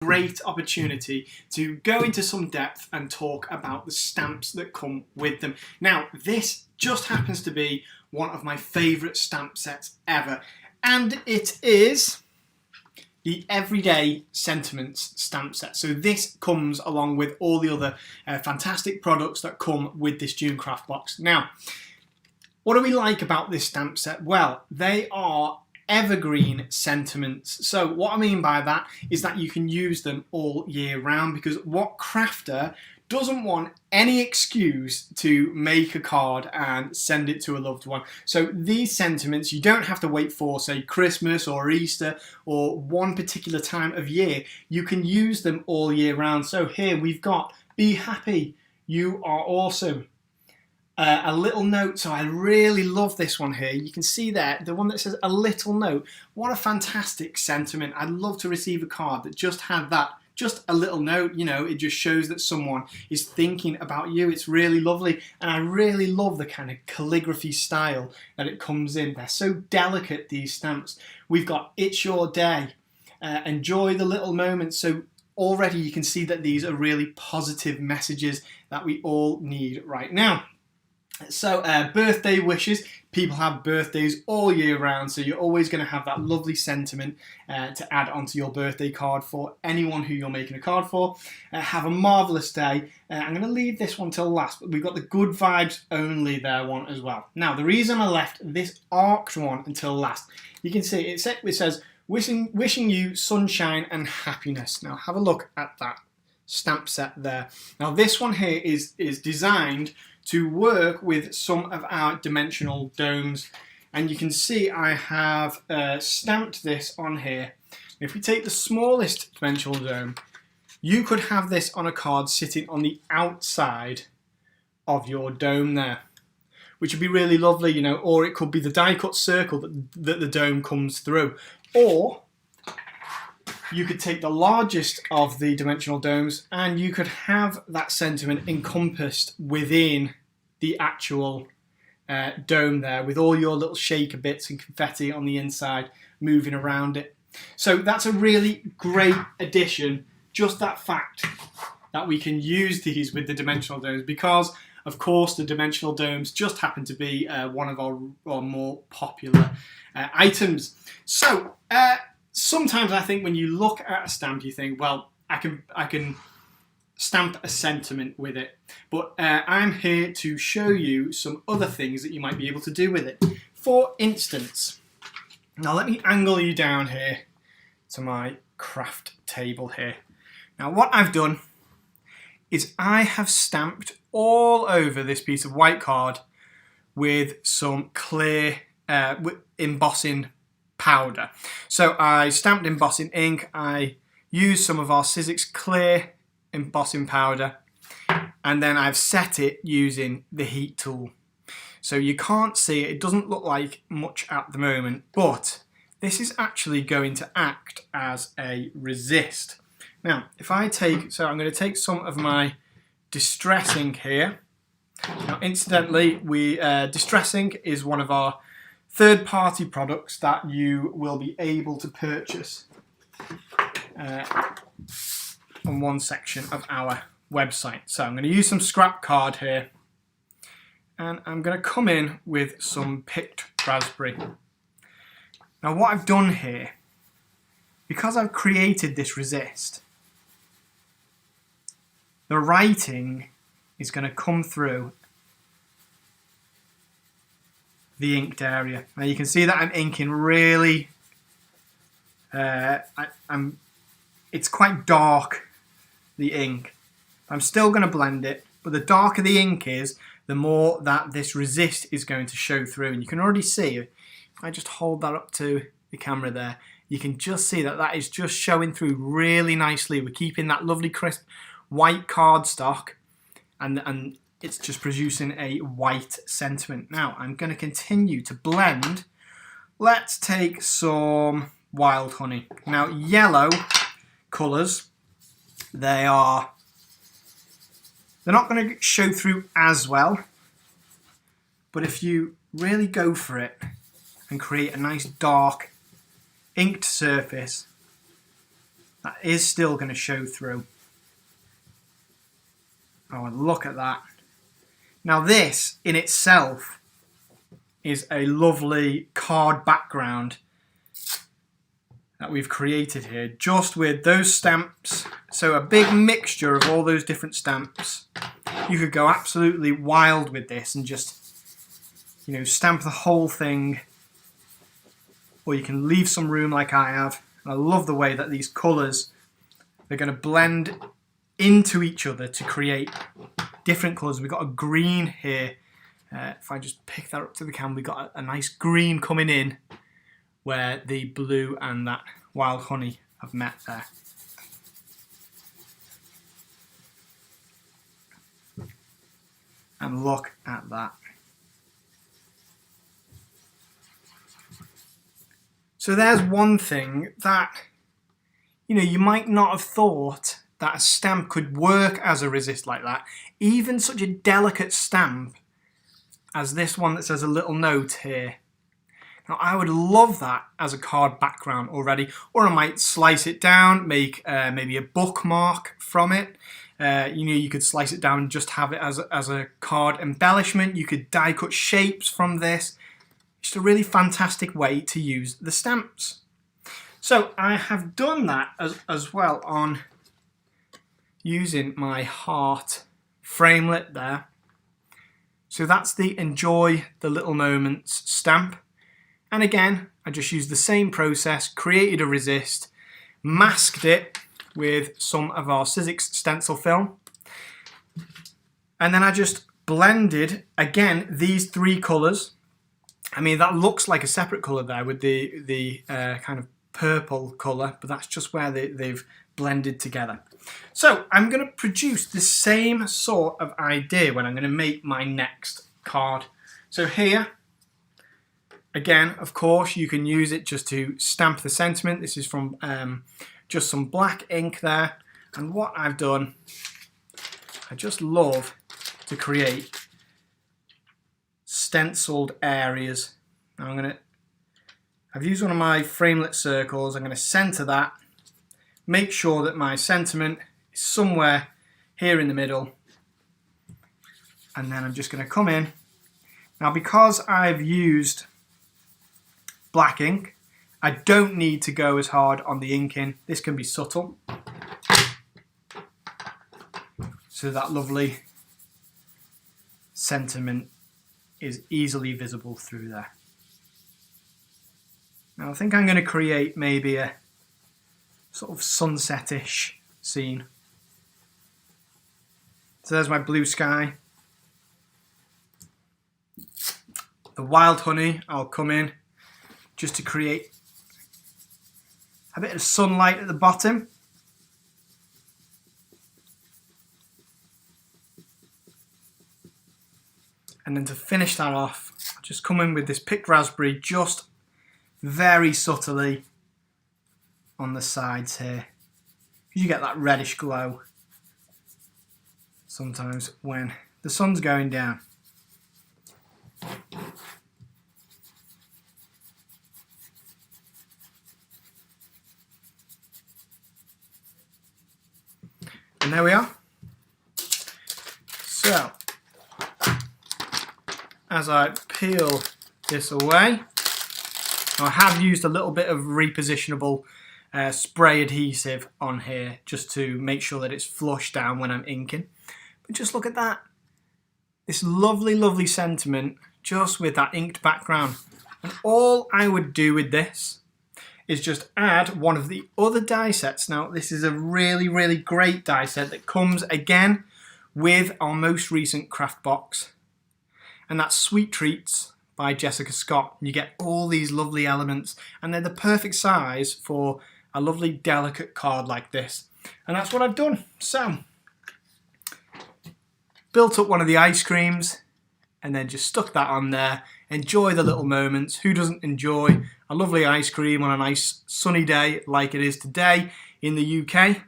great opportunity to go into some depth and talk about the stamps that come with them. Now, this just happens to be one of my favourite stamp sets ever, and it is the Everyday Sentiments stamp set. So this comes along with all the other fantastic products that come with this Junecraft box. Now, what do we like about this stamp set? Well, they are evergreen sentiments. So what I mean by that is that you can use them all year round, because what crafter doesn't want any excuse to make a card and send it to a loved one? So these sentiments, you don't have to wait for, say, Christmas or Easter or one particular time of year. You can use them all year round. So here we've got, be happy, you are awesome. A little note, so I really love this one here. You can see there, the one that says a little note. What a fantastic sentiment. I'd love to receive a card that just had that, just a little note, you know, it just shows that someone is thinking about you. It's really lovely, and I really love the kind of calligraphy style that it comes in. They're so delicate, these stamps. We've got It's Your Day, enjoy the little moments. So already you can see that these are really positive messages that we all need right now. So birthday wishes, people have birthdays all year round, so you're always going to have that lovely sentiment to add onto your birthday card for anyone who you're making a card for. Have a marvellous day. I'm going to leave this one till last, but we've got the good vibes only there one as well. Now, the reason I left this arced one until last, you can see it says wishing you sunshine and happiness. Now have a look at that stamp set there. Now this one here is designed to work with some of our dimensional domes, and you can see I have stamped this on here. If we take the smallest dimensional dome, you could have this on a card sitting on the outside of your dome there, which would be really lovely, you know, or it could be the die cut circle that the dome comes through, or you could take the largest of the dimensional domes and you could have that sentiment encompassed within the actual dome there, with all your little shaker bits and confetti on the inside moving around it. So that's a really great addition, just that fact that we can use these with the dimensional domes, because of course the dimensional domes just happen to be one of our more popular items. So sometimes I think when you look at a stamp, you think, well, I can stamp a sentiment with it, but I'm here to show you some other things that you might be able to do with it. For instance, now let me angle you down here to my craft table here. Now what I've done is I have stamped all over this piece of white card with some clear embossing powder. So I stamped embossing ink, I used some of our Sizzix clear embossing powder, and then I've set it using the heat tool. So you can't see it, it doesn't look like much at the moment, but this is actually going to act as a resist. Now if I take, so I'm going to take some of my Distress ink here. Now incidentally, Distress ink is one of our third-party products that you will be able to purchase on one section of our website. So I'm going to use some scrap card here, and I'm going to come in with some picked raspberry. Now what I've done here, because I've created this resist, the writing is going to come through the inked area. Now you can see that I'm inking really, it's quite dark, the ink. I'm still going to blend it, but the darker the ink is, the more that this resist is going to show through. And you can already see, if I just hold that up to the camera there, you can just see that that is just showing through really nicely. We're keeping that lovely crisp white cardstock, and it's just producing a white sentiment. Now I'm going to continue to blend. Let's take some wild honey. Now yellow colours, they're not going to show through as well, but if you really go for it and create a nice dark inked surface, that is still going to show through. Oh, and look at that. Now this in itself is a lovely card background that we've created here, just with those stamps. So a big mixture of all those different stamps. You could go absolutely wild with this and just, you know, stamp the whole thing, or you can leave some room like I have. And I love the way that these colours, they're going to blend into each other to create different colours. We've got a green here. If I just pick that up to the camera, we've got a nice green coming in where the blue and that wild honey have met there. And look at that. So there's one thing that, you know, you might not have thought that a stamp could work as a resist like that. Even such a delicate stamp as this one that says a little note here. Now I would love that as a card background already, or I might slice it down, make maybe a bookmark from it. You know, you could slice it down and just have it as a card embellishment. You could die cut shapes from this. Just a really fantastic way to use the stamps. So I have done that as well on using my heart framelit there. So that's the Enjoy the Little Moments stamp. And again, I just used the same process, created a resist, masked it with some of our Sizzix stencil film. And then I just blended, again, these three colours. I mean, that looks like a separate colour there with the kind of purple colour, but that's just where they've blended together. So I'm going to produce the same sort of idea when I'm going to make my next card. So here, again, of course, you can use it just to stamp the sentiment. This is from just some black ink there. And what I've done, I just love to create stenciled areas. Now I've used one of my framelit circles. I'm going to center that, make sure that my sentiment is somewhere here in the middle, and then I'm just going to come in. Now because I've used black ink, I don't need to go as hard on the inking. This can be subtle, so that lovely sentiment is easily visible through there. Now I think I'm going to create maybe a sort of sunset-ish scene. So there's my blue sky. The wild honey, I'll come in just to create a bit of sunlight at the bottom. And then to finish that off, I'll just come in with this picked raspberry just very subtly on the sides here. You get that reddish glow sometimes when the sun's going down. And there we are. So, as I peel this away, I have used a little bit of repositionable spray adhesive on here just to make sure that it's flush down when I'm inking. But just look at that. This lovely, lovely sentiment just with that inked background. And all I would do with this is just add one of the other die sets. Now, this is a really, really great die set that comes again with our most recent craft box. And that's Sweet Treats by Jessica Scott. You get all these lovely elements, and they're the perfect size for a lovely delicate card like this. And that's what I've done. So, built up one of the ice creams and then just stuck that on there. Enjoy the little moments. Who doesn't enjoy a lovely ice cream on a nice sunny day like it is today in the UK?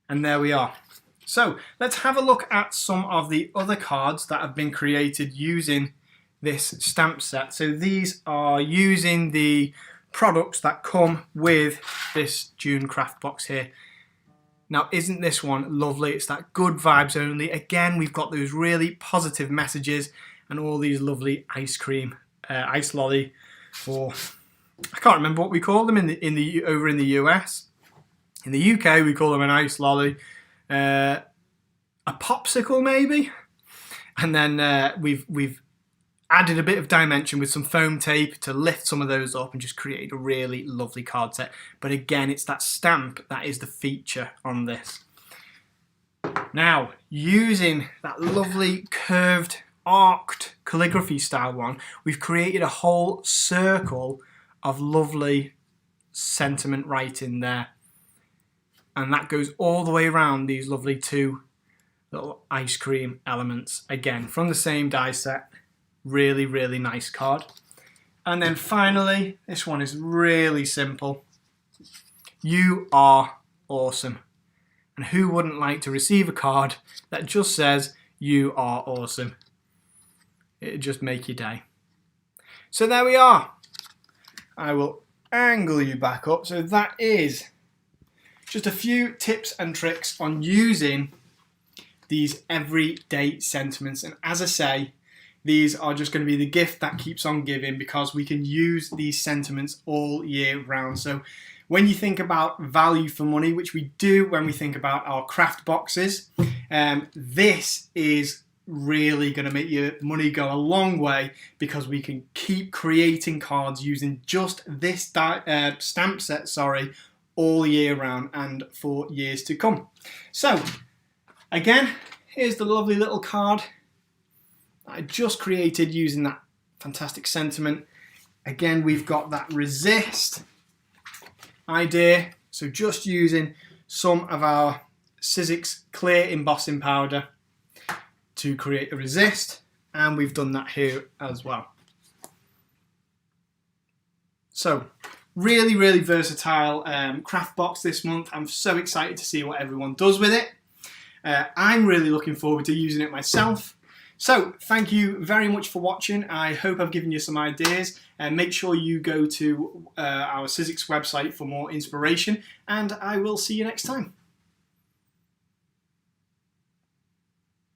And there we are. So let's have a look at some of the other cards that have been created using this stamp set. So these are using the products that come with this June craft box here. Now, isn't this one lovely? It's that good vibes only. Again, we've got those really positive messages and all these lovely ice cream, ice lolly, or I can't remember what we call them over in the US. In the UK, we call them an ice lolly, a popsicle maybe, and then we've added a bit of dimension with some foam tape to lift some of those up and just create a really lovely card set. But again, it's that stamp that is the feature on this. Now, using that lovely curved, arced calligraphy style one, we've created a whole circle of lovely sentiment writing there. And that goes all the way around these lovely two little ice cream elements. Again, from the same die set. Really, really nice card. And then finally, this one is really simple. You are awesome. And who wouldn't like to receive a card that just says, you are awesome? It'd just make your day. So there we are. I will angle you back up. So that is just a few tips and tricks on using these everyday sentiments. And as I say, these are just going to be the gift that keeps on giving, because we can use these sentiments all year round. So when you think about value for money, which we do when we think about our craft boxes, this is really going to make your money go a long way, because we can keep creating cards using just this stamp set, all year round and for years to come. So again, here's the lovely little card I just created using that fantastic sentiment. Again, we've got that resist idea. So just using some of our Sizzix clear embossing powder to create a resist. And we've done that here as well. So really, really versatile craft box this month. I'm so excited to see what everyone does with it. I'm really looking forward to using it myself. So thank you very much for watching. I hope I've given you some ideas, and make sure you go to our Sizzix website for more inspiration, and I will see you next time.